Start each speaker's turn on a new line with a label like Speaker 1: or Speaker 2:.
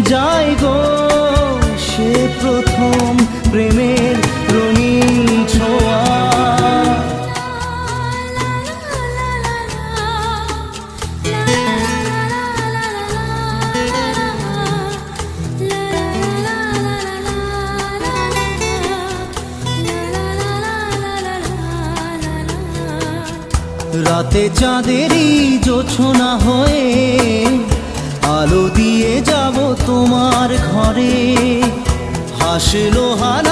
Speaker 1: যাই গো সে প্রথম প্রেমের রঙিন ছোঁয়া। রাতে চাঁদেরই জোছনা হয়ে আলো দিয়ে যাব তোমার ঘরে, হাসলো হাল